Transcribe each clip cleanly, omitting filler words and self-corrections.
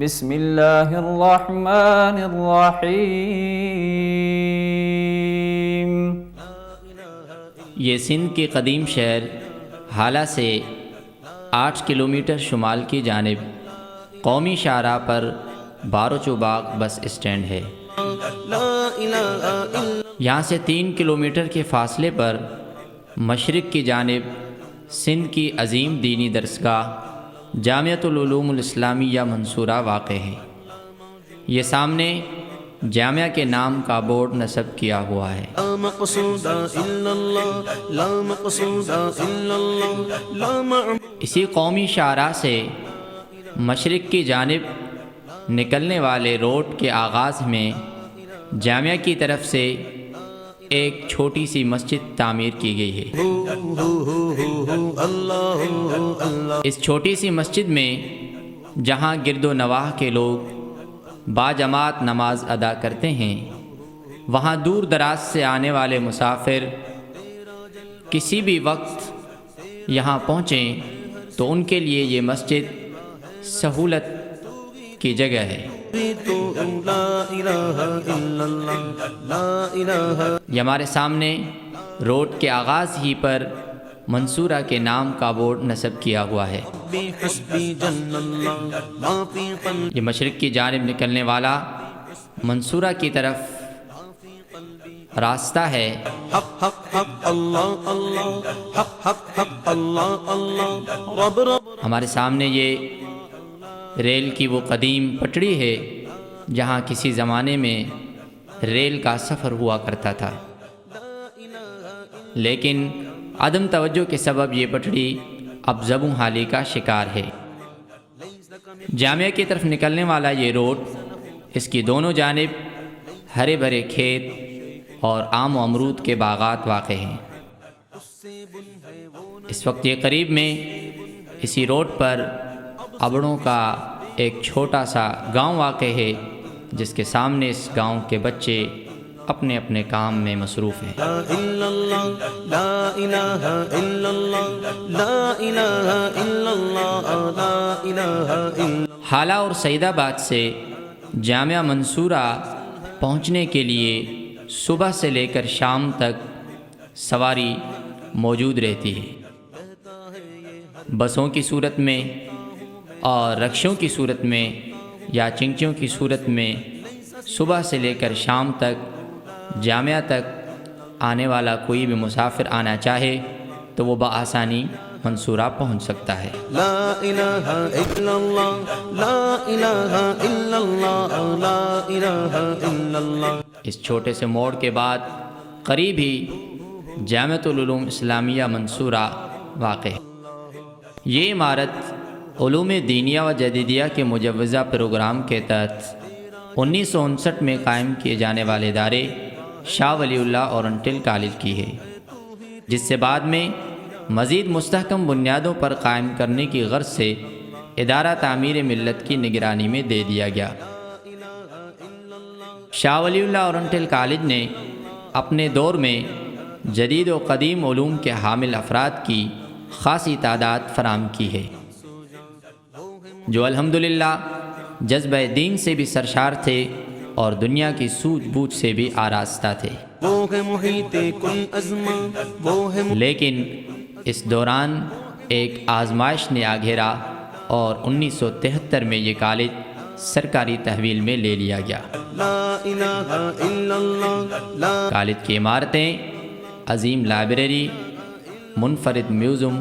بسم اللہ الرحمن الرحیم۔ یہ سندھ کے قدیم شہر حالہ سے 8 کلومیٹر شمال کی جانب قومی شاہراہ پر باروچوباغ بس اسٹینڈ ہے۔ یہاں سے 3 کلومیٹر کے فاصلے پر مشرق کی جانب سندھ کی عظیم دینی درسگاہ جامعۃ العلوم الاسلامیہ منصورہ واقع ہے۔ یہ سامنے جامعہ کے نام کا بورڈ نصب کیا ہوا ہے۔ اسی قومی شاہراہ سے مشرق کی جانب نکلنے والے روڈ کے آغاز میں جامعہ کی طرف سے ایک چھوٹی سی مسجد تعمیر کی گئی ہے۔ اس چھوٹی سی مسجد میں جہاں گرد و نواح کے لوگ باجماعت نماز ادا کرتے ہیں، وہاں دور دراز سے آنے والے مسافر کسی بھی وقت یہاں پہنچیں تو ان کے لیے یہ مسجد سہولت کی جگہ ہے۔ یہ ہمارے سامنے روڈ کے آغاز ہی پر منصورہ کے نام کا بورڈ نصب کیا ہوا ہے۔ یہ مشرق کی جانب نکلنے والا منصورہ کی طرف راستہ ہے۔ ہمارے سامنے یہ ریل کی وہ قدیم پٹڑی ہے جہاں کسی زمانے میں ریل کا سفر ہوا کرتا تھا، لیکن عدم توجہ کے سبب یہ پٹڑی اب زبوں حالی کا شکار ہے۔ جامعہ کی طرف نکلنے والا یہ روڈ، اس کی دونوں جانب ہرے بھرے کھیت اور آم و امرود کے باغات واقع ہیں۔ اس وقت یہ قریب میں اسی روڈ پر ابڑوں کا ایک چھوٹا سا گاؤں واقع ہے، جس کے سامنے اس گاؤں کے بچے اپنے اپنے کام میں مصروف ہیں۔ حالہ اور سعید آباد سے جامعہ منصورہ پہنچنے کے لیے صبح سے لے کر شام تک سواری موجود رہتی ہے۔ بسوں کی صورت میں اور رکشوں کی صورت میں یا چنچوں کی صورت میں صبح سے لے کر شام تک جامعہ تک آنے والا کوئی بھی مسافر آنا چاہے تو وہ بآسانی منصورہ پہنچ سکتا ہے۔ لا الہ الا اللہ، لا الہ الا اللہ، لا الہ الا اللہ۔ اس چھوٹے سے موڑ کے بعد قریب ہی جامعۃ العلوم اسلامیہ منصورہ واقع ہے۔ یہ عمارت علوم دینیہ و جدیدیہ کے مجوزہ پروگرام کے تحت 1959 میں قائم کیے جانے والے ادارے شاہ ولی اللہ اورینٹل کالج کی ہے، جس سے بعد میں مزید مستحکم بنیادوں پر قائم کرنے کی غرض سے ادارہ تعمیر ملت کی نگرانی میں دے دیا گیا۔ شاہ ولی اللہ اورینٹل کالج نے اپنے دور میں جدید و قدیم علوم کے حامل افراد کی خاصی تعداد فراہم کی ہے، جو الحمدللہ جذبہ دین سے بھی سرشار تھے اور دنیا کی سوجھ بوجھ سے بھی آراستہ تھے۔ لیکن اس دوران ایک آزمائش نے آ گھیرا اور 1973 میں یہ کالج سرکاری تحویل میں لے لیا گیا۔ کالج کی عمارتیں، عظیم لائبریری، منفرد میوزیم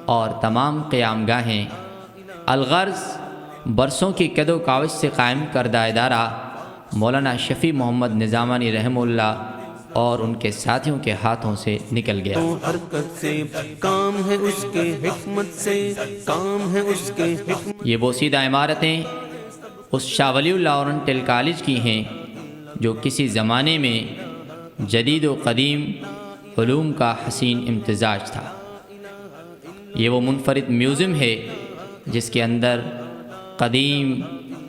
اور تمام قیام گاہیں، الغرض برسوں کی قد و کاوش سے قائم کردہ ادارہ مولانا شفیع محمد نظامانی رحمہ اللہ اور ان کے ساتھیوں کے ہاتھوں سے نکل گیا۔ یہ بوسیدہ عمارتیں اس شاہ ولی اللہ اورینٹل کالج کی ہیں جو کسی زمانے میں جدید و قدیم علوم کا حسین امتزاج تھا۔ یہ وہ منفرد میوزیم ہے جس کے اندر قدیم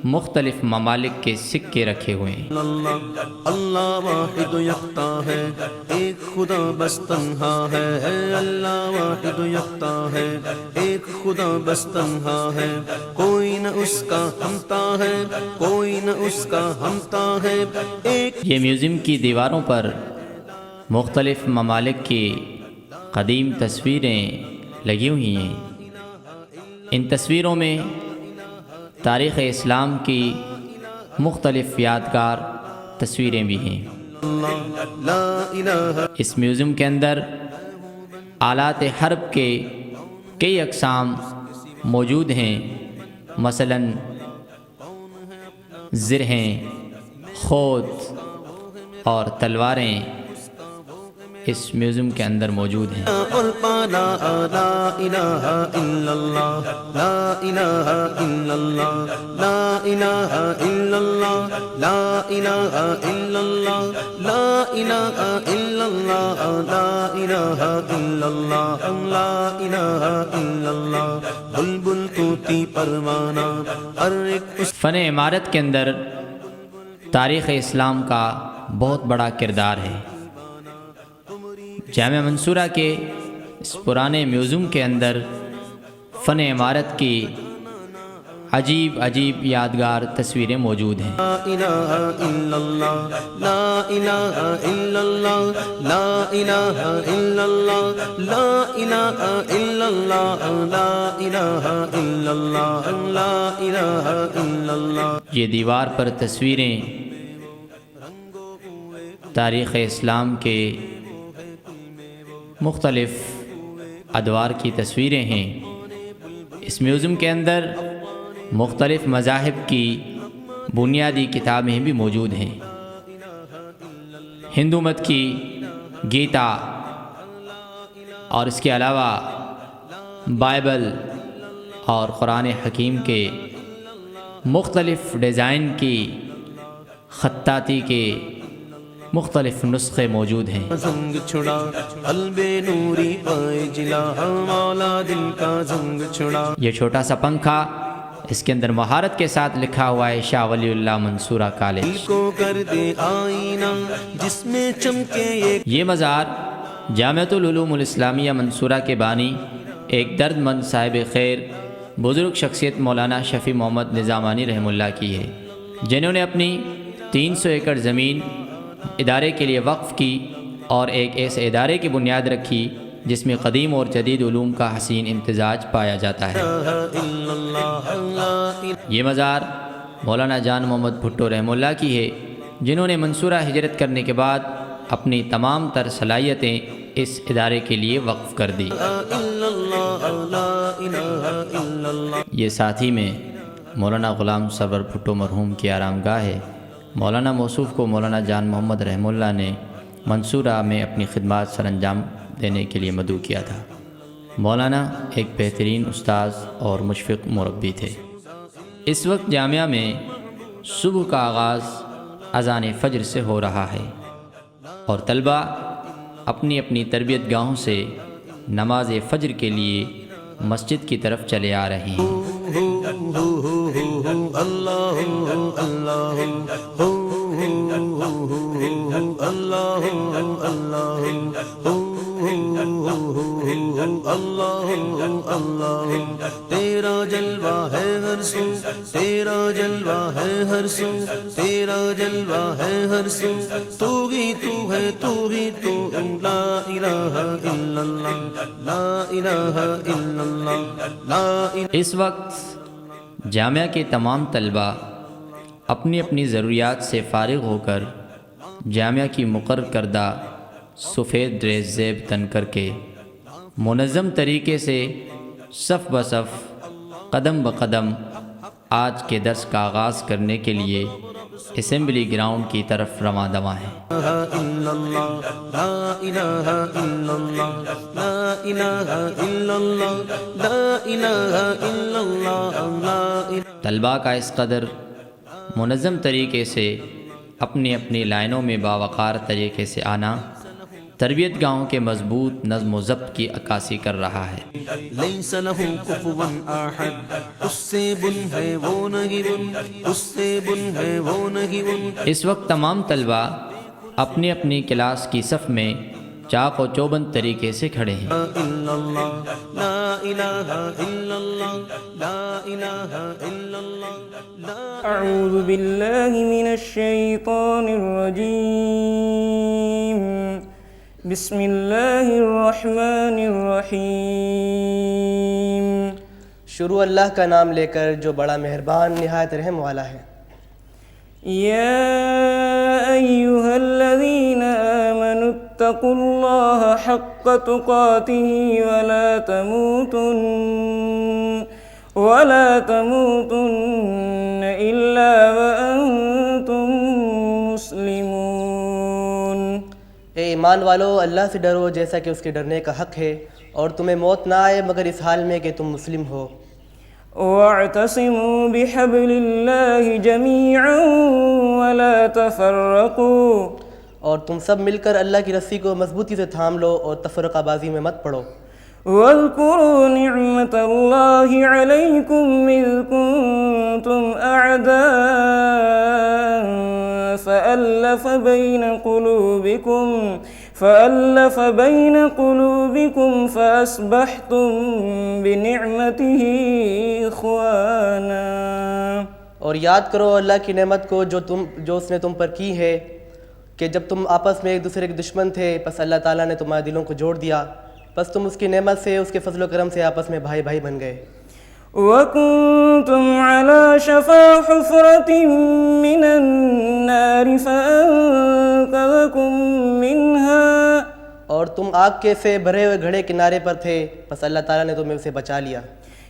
مختلف ممالک کے سکے رکھے ہوئے ہیں۔ اللہ اللہ واحد یکتا ہے، ایک خدا بس تنہا ہے، اللہ واحد یکتا ہے، ایک خدا بس تنہا ہے، کوئی نہ اس کا ہمتا ہے، کوئی نہ اس کا ہمتا ہے، ایک یہ میوزیم کی دیواروں پر مختلف ممالک کی قدیم تصویریں لگی ہوئی ہیں۔ ان تصویروں میں تاریخ اسلام کی مختلف یادگار تصویریں بھی ہیں۔ لا الہ اس میوزیم کے اندر آلات حرب کے کئی اقسام موجود ہیں، مثلاً زرہیں، خود اور تلواریں اس میوزیم کے اندر موجود ہیں۔ اور پالا لا الہ الا اللہ، لا الہ الا اللہ، لا الہ الا اللہ، لا الہ الا اللہ، لا الہ الا اللہ، لا الہ الا اللہ، لا الہ الا اللہ، بلبل طوطی پروانہ، ہر ایک اس فن عمارت کے اندر تاریخ اسلام کا بہت بڑا کردار ہے۔ جامعہ منصورہ کے اس پرانے میوزیم کے اندر فن عمارت کی عجیب عجیب یادگار تصویریں موجود ہیں۔ لا الہ الا اللہ، لا الہ الا اللہ، لا الہ الا اللہ، لا الہ الا اللہ، لا الہ الا اللہ، لا الہ الا اللہ۔ یہ دیوار پر تصویریں تاریخ اسلام کے مختلف ادوار کی تصویریں ہیں۔ اس میوزیم کے اندر مختلف مذاہب کی بنیادی کتابیں بھی موجود ہیں۔ ہندو مت کی گیتا اور اس کے علاوہ بائبل اور قرآن حکیم کے مختلف ڈیزائن کی خطاطی کے مختلف نسخے موجود ہیں۔ زنگ چھڑا قلب نوری پائے جلا، مولا دل کا زنگ چھڑا۔ یہ چھوٹا سا پنکھا، اس کے اندر مہارت کے ساتھ لکھا ہوا ہے شاہ ولی اللہ منصورہ دل کالج۔ کو کر دے آئینہ جس میں چمکے یہ مزار جامعۃ العلوم الاسلامیہ منصورہ کے بانی ایک درد مند صاحب خیر بزرگ شخصیت مولانا شفیع محمد نظامانی رحمہ اللہ کی ہے، جنہوں نے اپنی 300 ایکڑ زمین ادارے کے لیے وقف کی اور ایک ایسے ادارے کی بنیاد رکھی جس میں قدیم اور جدید علوم کا حسین امتزاج پایا جاتا ہے۔ یہ مزار مولانا جان محمد بھٹو رحمہ اللہ کی ہے، جنہوں نے منصورہ ہجرت کرنے کے بعد اپنی تمام تر صلاحیتیں اس ادارے کے لیے وقف کر دی۔ یہ ساتھی میں مولانا غلام سرور بھٹو مرحوم کی آرام گاہ ہے۔ مولانا موصوف کو مولانا جان محمد رحمہ اللہ نے منصورہ میں اپنی خدمات سر انجام دینے کے لیے مدعو کیا تھا۔ مولانا ایک بہترین استاذ اور مشفق مربی تھے۔ اس وقت جامعہ میں صبح کا آغاز اذان فجر سے ہو رہا ہے اور طلبہ اپنی اپنی تربیت گاہوں سے نماز فجر کے لیے مسجد کی طرف چلے آ رہے ہیں۔ اللہ اللہ اللہ اللہ اللہ، تیرا جلوہ ہے ہر سو، تیرا جلوہ ہے ہر سو، تیرا جلوہ ہے ہر سو، تو ہی تو ہے، تو ہی تو، لا الہ الا اللہ، لا الہ الا اللہ، لا الہ۔ اس وقت جامعہ کے تمام طلبہ اپنی اپنی ضروریات سے فارغ ہو کر جامعہ کی مقرر کردہ سفید ڈریس زیب تن کر کے منظم طریقے سے صف بصف قدم بقدم آج کے درس کا آغاز کرنے کے لیے اسمبلی گراؤنڈ کی طرف رواں دواں ہیں۔ طلباء کا اس قدر منظم طریقے سے اپنی اپنی لائنوں میں باوقار طریقے سے آنا تربیت گاہوں کے مضبوط نظم و ضبط کی عکاسی کر رہا ہے۔ لیس لہ کفوا احد، اس سے بن ہے وہ نہیں بن، اس سے بن ہے وہ نہیں بن۔ اس وقت تمام طلبہ اپنی اپنی کلاس کی صف میں چاق و چوبند طریقے سے کھڑے ہیں۔ الا اللہ لا الہ الا اللہ لا الہ الا اللہ لا أعوذ بالله من الشيطان الرجيم بسم الله الرحمن الرحيم۔ شروع اللہ کا نام لے کر جو بڑا مہربان نہایت رحم والا ہے۔ يا أيها الذين آمنوا اتقوا الله حق تقاته ولا تموتن إلا وأنتم مسلمون۔ اے ایمان والو، اللہ سے ڈرو جیسا کہ اس کے ڈرنے کا حق ہے، اور تمہیں موت نہ آئے مگر اس حال میں کہ تم مسلم ہو۔ واعتصموا بحبل الله جميعا ولا تفرقوا۔ اور تم سب مل کر اللہ کی رسی کو مضبوطی سے تھام لو اور تفرقہ بازی میں مت پڑو۔ واذكروا نعمة الله عليكم إذ كنتم أعداء فألف بين قلوبكم فأصبحتم بنعمته إخوانا۔ اور یاد کرو اللہ کی نعمت کو جو اس نے تم پر کی ہے کہ جب تم آپس میں ایک دوسرے کے دشمن تھے، پس اللہ تعالیٰ نے تمہارے دلوں کو جوڑ دیا، پس تم اس کی نعمت سے، اس کے فضل و کرم سے آپس میں بھائی بھائی بن گئے۔ وَكُنْتُمْ عَلَى شَفَا حُفْرَةٍ مِّنَ النَّارِ فَأَنقَذَكُم مِّنْهَا۔ اور تم آگ کے سے بھرے ہوئے گھڑے کنارے پر تھے، پس اللہ تعالیٰ نے تمہیں اسے بچا لیا۔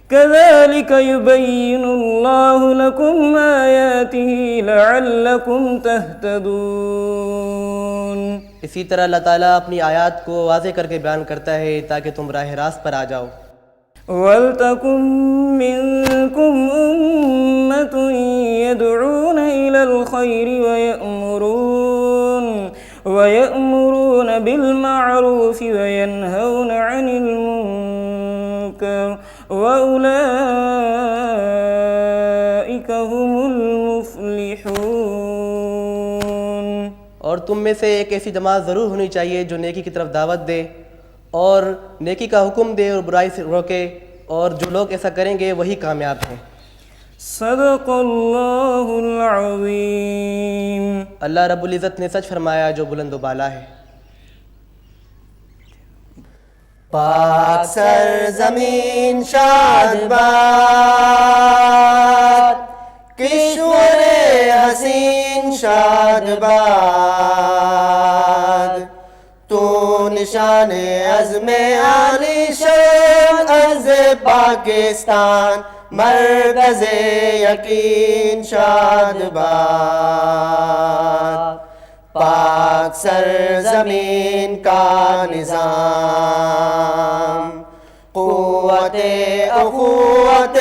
كَذَلِكَ يُبَيِّنُ اللَّهُ لَكُمْ آيَاتِهِ لَعَلَّكُمْ تَهْتَدُونَ۔ اسی طرح اللہ تعالیٰ اپنی آیات کو واضح کر کے بیان کرتا ہے تاکہ تم راہ راست پر آ جاؤ۔ وَلْتَكُن مِّنكُمْ أُمَّةٌ يَدْعُونَ إِلَى الْخَيْرِ وَيَأْمُرُونَ بِالْمَعْرُوفِ وَيَنْهَوْنَ عَنِ الْمُنكَرِ وَأُولَئِكَ هُمُ الْمُفْلِحُونَ۔ اور تم میں سے ایک ایسی جماعت ضرور ہونی چاہیے جو نیکی کی طرف دعوت دے اور نیکی کا حکم دے اور برائی سے روکے، اور جو لوگ ایسا کریں گے وہی کامیاب ہیں۔ صدق اللہ العظیم۔ اللہ رب العزت نے سچ فرمایا جو بلند و بالا ہے۔ پاک سرزمین شاد باد، کشور حسین شاد باد، تو نشان عزم عالی شان عرض پاکستان، مرکز یقین شاد باد۔ پاک سرزمین کا نظام، قوت اخوت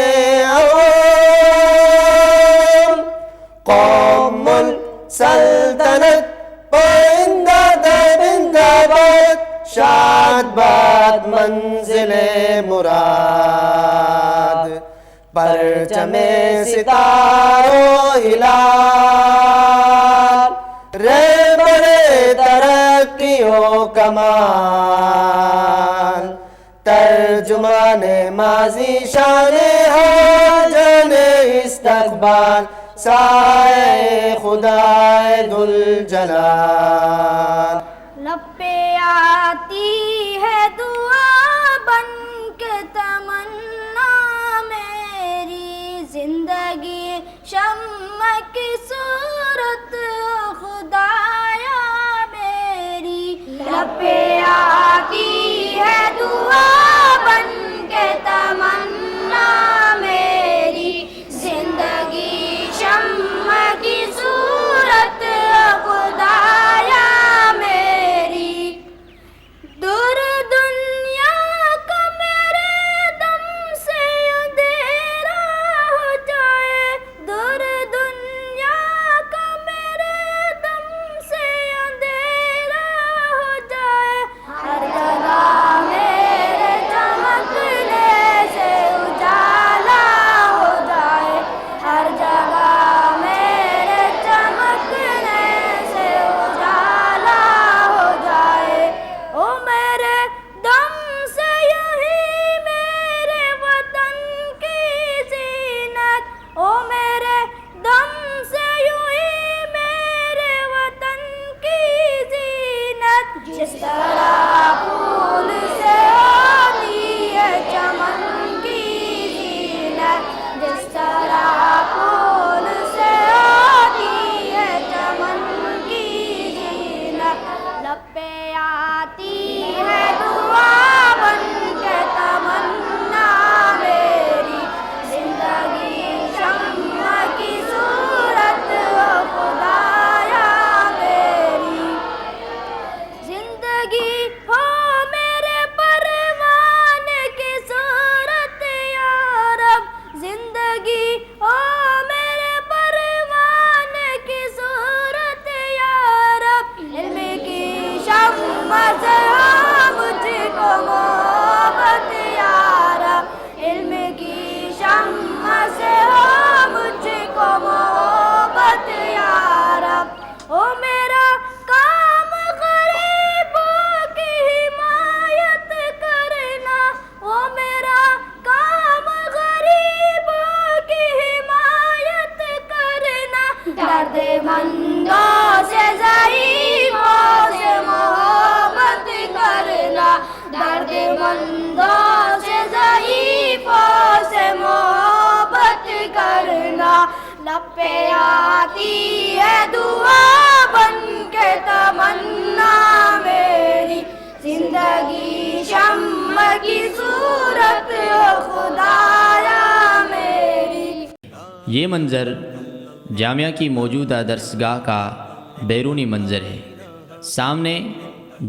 عوام، قوم ملک سلطنت پائندہ بندہ باد، شاد باد منزل مراد، پرچم ستاروں ہلال، رہبر ترقیوں کمال، ترجمان ماضی شان حال جان استقبال، سائے خدائے ذوالجلال۔ لب پہ آتی ہے دعا بن کے تمنا میری، زندگی شمع کی صورت خدایا میری۔ لب پہ آتی ہے دعا بن کے تمنا میری، زندگی شمع کی صورت خدایا میری۔ دور دنیا کا میرے دم سے اندھیرا ہو جائے، دور دنیا درد مندوں سے ضعیفوں سے محبت کرنا درد مندوں سے ضعیفوں سے محبت کرنا لب پہ آتی ہے دعا بن کے تمنا میری زندگی شمع کی صورت خدایا میری. یہ منظر جامعہ کی موجودہ درسگاہ کا بیرونی منظر ہے. سامنے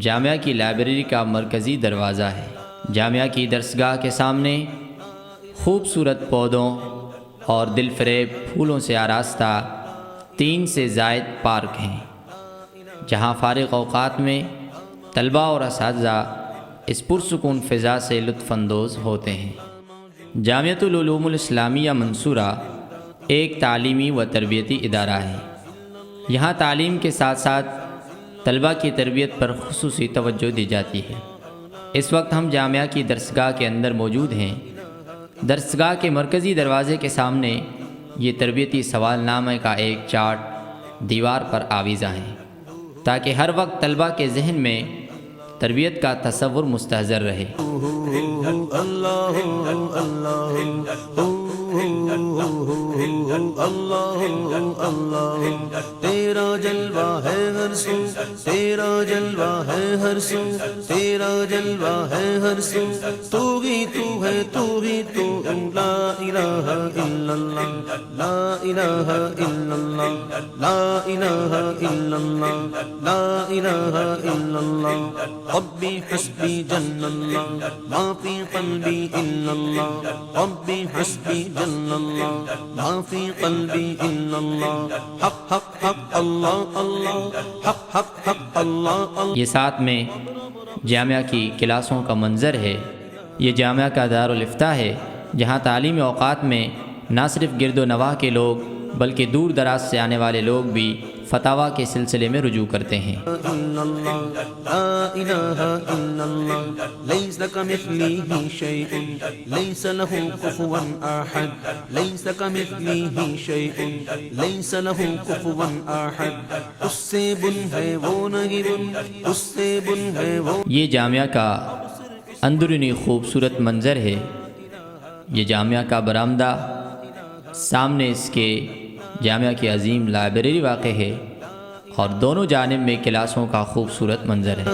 جامعہ کی لائبریری کا مرکزی دروازہ ہے. جامعہ کی درسگاہ کے سامنے خوبصورت پودوں اور دل فریب پھولوں سے آراستہ 3 سے زائد پارک ہیں جہاں فارغ اوقات میں طلبہ اور اساتذہ اس پرسکون فضا سے لطف اندوز ہوتے ہیں. جامعۃ العلوم الاسلامیہ منصورہ ایک تعلیمی و تربیتی ادارہ ہے. یہاں تعلیم کے ساتھ ساتھ طلبہ کی تربیت پر خصوصی توجہ دی جاتی ہے. اس وقت ہم جامعہ کی درسگاہ کے اندر موجود ہیں. درسگاہ کے مرکزی دروازے کے سامنے یہ تربیتی سوال نامہ کا ایک چارٹ دیوار پر آویزاں ہے تاکہ ہر وقت طلبہ کے ذہن میں تربیت کا تصور مستحضر رہے. اللہ اللہ تیرا جلوہ ہے ہر سو تیرا جلوہ ہے ہر سو تیرا جلوہ ہے ہر سو تو ہی تو ہے تو ہی تو لا الہ الا اللہ لا الہ الا اللہ لا الہ الا اللہ لا الہ الا اللہ ربی حسبی جل اللہ ما فی قلبی الا اللہ ربی حسبی جل اللہ ما فی قلبی الا اللہ حق حق حق اللہ اللہ حق حق حق اللہ اللہ. یہ ساتھ میں جامعہ کی کلاسوں کا منظر ہے. یہ جامعہ کا دارالفتاح ہے جہاں تعلیمی اوقات میں نہ صرف گرد و نواح کے لوگ بلکہ دور دراز سے آنے والے لوگ بھی فتاویٰ کے سلسلے میں رجوع کرتے ہیں. لا الہ الا اللہ لیس کمثلہ شیء لیس لہ کفوا احد لیس کمثلہ شیء لیس لہ کفوا احد. اس سے بن ہے وہ نہیں بن اس سے بن ہے وہ. یہ جامعہ کا اندرونی خوبصورت منظر ہے. یہ جامعہ کا برآمدہ سامنے اس کے جامعہ کی عظیم لائبریری واقع ہے اور دونوں جانب میں کلاسوں کا خوبصورت منظر ہے.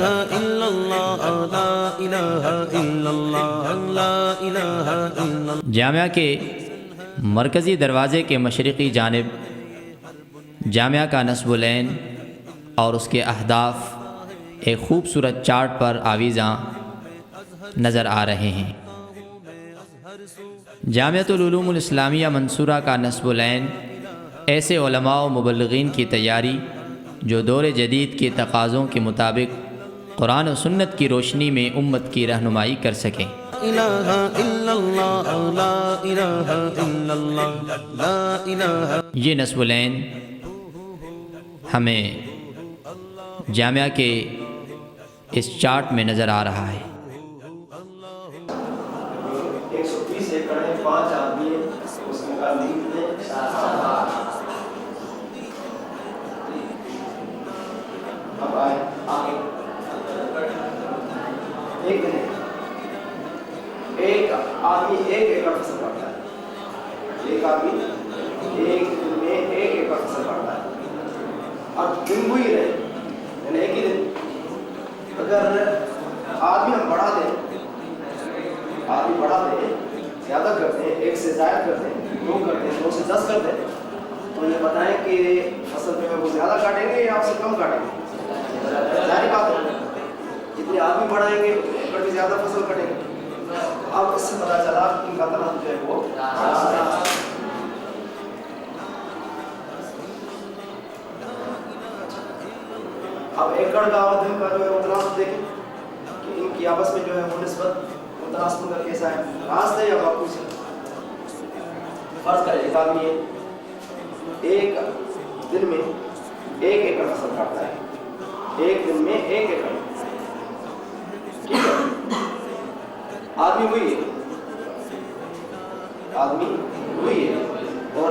جامعہ کے مرکزی دروازے کے مشرقی جانب جامعہ کا نصب العین اور اس کے اہداف ایک خوبصورت چارٹ پر آویزاں نظر آ رہے ہیں. جامعۃ العلوم الاسلامیہ منصورہ کا نصب العین ایسے علماء و مبلغین کی تیاری جو دور جدید کے تقاضوں کے مطابق قرآن و سنت کی روشنی میں امت کی رہنمائی کر سکیں. یہ نصب العین ہمیں جامعہ کے اس چارٹ میں نظر آ رہا ہے. 120 ایکڑ ہے 5 آدمی اس میں کا لیگ ہے اب آئے آگے ایک آدمی 1 ایکڑ فصل کرتا ہے. ایک آدمی ایک دن میں 1 ایکڑ فصل کرتا ہے اور دن وہی رہے یعنی ایک ہی دن. اگر آدمی ہم بڑھا دیں زیادہ کرتے ہیں 1 سے زائد کرتے ہیں 2 کرتے ہیں 2 سے 10 کرتے ہیں تو یہ بتائیں کہ فصل میں وہ زیادہ کاٹیں گے یا آپ سے کم کاٹیں گے؟ ظاہر بات ہے جتنے آدمی بڑھائیں گے اتنی زیادہ فصل کٹے گی. اب اس سے پتہ چلا کہ مطلب جو ہے وہ اب ایکڑ کا اور دن کا جو ہے وہ تناسب دیکھیں کہ ان کی آپس میں جو ہے وہ نسبت تناسب کا کیسا ہے راست ہے یا معکوس ہے. فرض کریں ایک آدمی ہے ایک دن میں 1 ایکڑ فصل کاٹتا ہے ایک دن میں 1 ایکڑ ٹھیک ہے. آدمی وہی ہے اور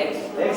x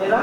13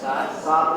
7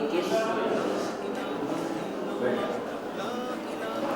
21।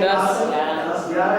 10 11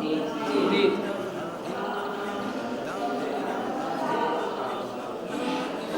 3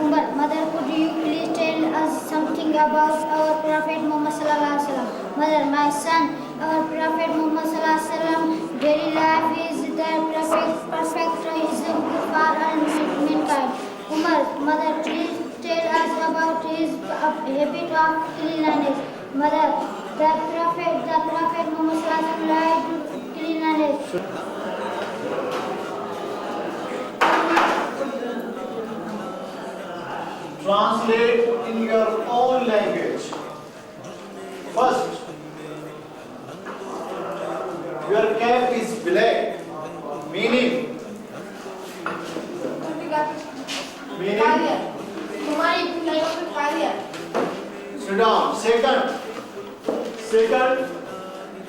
Umar, mother, could you please tell us something about our Prophet Muhammad sallallahu alaihi wasallam? Mother, my son, our Prophet Muhammad sallallahu alaihi wasallam, daily life is the perfect wisdom for all mankind. Umar, mother, please tell us about his habit of cleanliness. Mother, the Prophet Muhammad sallallahu alaihi wasallam liked cleanliness. Translate in your own language. First, your cap is black, meaning sit down. Second,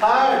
third,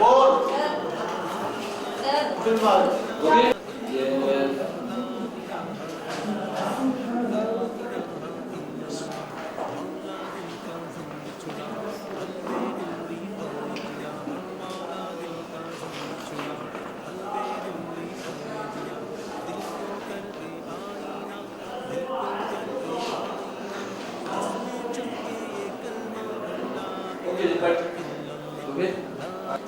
fourth,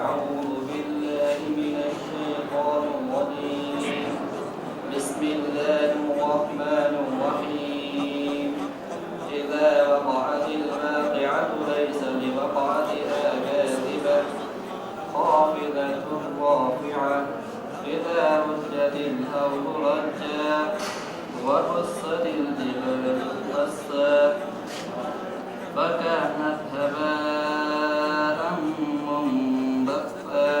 أعوذ بالله من الشيطان الرجيم بسم الله الرحمن الرحيم إذا وقعت الواقعة ليس لوقعتها كاذبة خافضة رافعة إذا رجت الأرض رجا وبست الجبال بسا فكانت هباء منبثا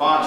5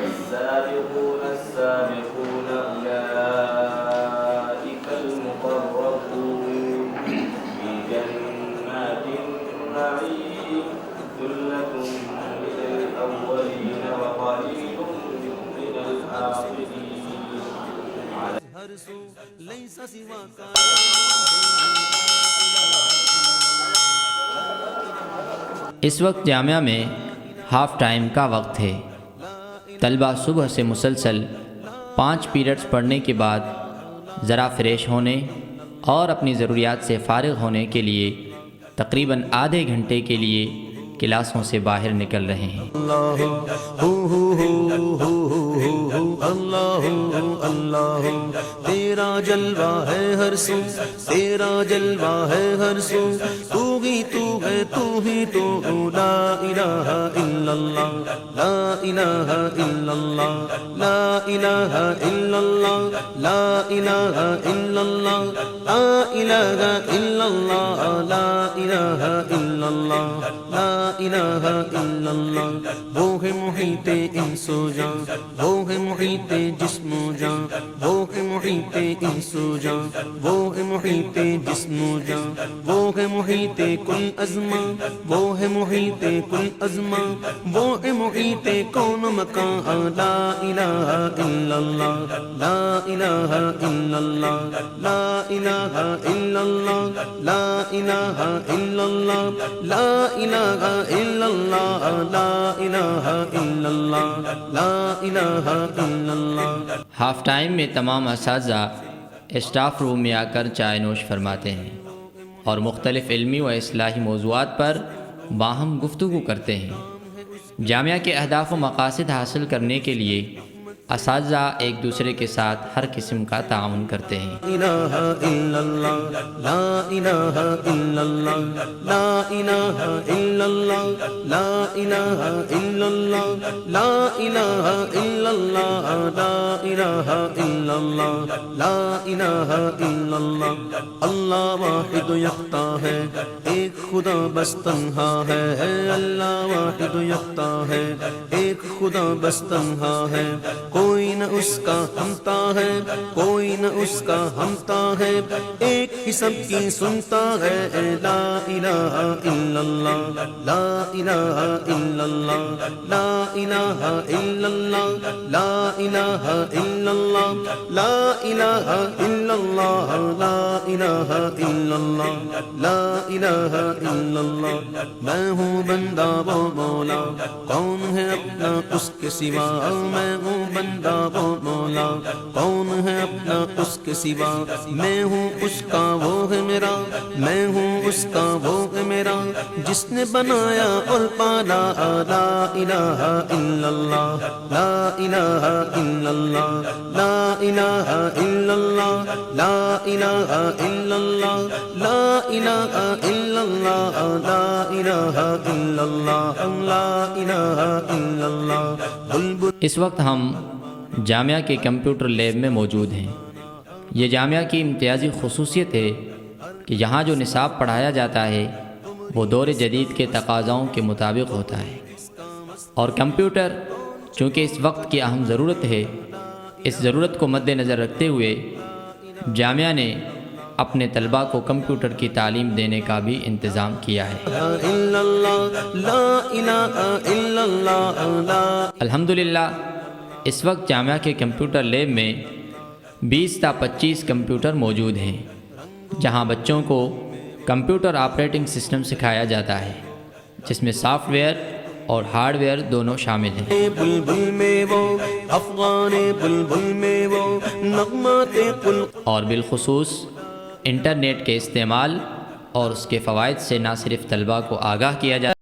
السابقون السابقون أولئك المقربون في جنات النعيم ثلة من الأولين وقليل من الآخرين ہر سو لیس سوا کا اس وقت جامعہ میں ہاف ٹائم کا وقت ہے۔ طلبہ صبح سے مسلسل 5 پیریڈز پڑھنے کے بعد ذرا فریش ہونے اور اپنی ضروریات سے فارغ ہونے کے لیے تقریباً آدھے گھنٹے کے لیے کلاسوں سے باہر نکل رہے ہیں۔ اللہ اللہ تیرا جلوہ ہے ہر سو، تیرا جلوہ ہے ہر سو، تو ہی تو ہے، تو ہی تو ہو، لا الہ الا اللہ، لا الہ الا اللہ، لا الہ الا اللہ، لا الہ الا اللہ، لا الہ الا اللہ، لا الہ الا اللہ، لا الہ الا اللہ۔ وہ ہے محیط انس و جاں، وہ ہے محیط جسم و جاں، وہ ہے محیط انس و جاں، وہ ہے محیط جسم و جاں، وہ ہے محیط کل ازماں، وہ ہے محیط کل ازماں، وہ ہے محیط کون مکان، لا الہ الا اللہ، لا الہ الا اللہ، لا الہ الا اللہ، لا الہ الا اللہ، لا الہ الا اللہ، لا الہ الا اللہ، لا الہ الا اللہ۔ ہاف ٹائم میں تمام اساتذہ اسٹاف روم میں آ کر چائے نوش فرماتے ہیں اور مختلف علمی و اصلاحی موضوعات پر باہم گفتگو کرتے ہیں۔ جامعہ کے اہداف و مقاصد حاصل کرنے کے لیے اساتذہ ایک دوسرے کے ساتھ ہر قسم کا تعاون کرتے ہیں۔ الہ الا اللہ، لا الہ الا اللہ، لا الہ الا اللہ، لا الہ الا اللہ، لا الہ الا اللہ، لا الہ الا اللہ، لا الہ الا اللہ۔ اللہ واحد یکتا ہے، ایک خدا بس تنہا ہے، اللہ واحد یکتا ہے، ایک خدا بس تنہا ہے، کوئی نہ اس کا ہمتا ہے، کوئی نہ اس کا ہمتا ہے، ایک ہی سب کی سنتا ہے، لا الہ الا اللہ، لا الہ الا اللہ، لا الہ الا اللہ، لا الہ الا اللہ، لا الہ الا اللہ، لا الہ الا اللہ، لا الہ الا اللہ۔ میں ہوں بندہ وہ مولا، کون ہے اپنا اس کے سوا، میں ہوں بندہ وہ مولا، کون ہے اپنا اس کے سوا، میں ہوں اس کا وہ ہے میرا، میں ہوں اس کا وہ ہے میرا، جس نے بنایا اور پالا، لا الہ الا اللہ، لا الہ الا اللہ، لا الہ الا اللہ، لا الہ الا اللہ، لا الہ الا اللہ، لا الہ الا اللہ، لا الہ الا اللہ۔ بلبل اس وقت ہم جامعہ کے کمپیوٹر لیب میں موجود ہیں۔ یہ جامعہ کی امتیازی خصوصیت ہے کہ یہاں جو نصاب پڑھایا جاتا ہے وہ دور جدید کے تقاضاؤں کے مطابق ہوتا ہے، اور کمپیوٹر چونکہ اس وقت کی اہم ضرورت ہے، اس ضرورت کو مد نظر رکھتے ہوئے جامعہ نے اپنے طلباء کو کمپیوٹر کی تعلیم دینے کا بھی انتظام کیا ہے۔ الحمدللہ اس وقت جامعہ کے کمپیوٹر لیب میں 20 تا 25 کمپیوٹر موجود ہیں، جہاں بچوں کو کمپیوٹر آپریٹنگ سسٹم سکھایا جاتا ہے، جس میں سافٹ ویئر اور ہارڈ ویئر دونوں شامل ہیں۔ بلبل میں وہ افغان بلبل میں وہ نغمات قل، اور بالخصوص انٹرنیٹ کے استعمال اور اس کے فوائد سے نہ صرف طلباء کو آگاہ کیا جاتا ہے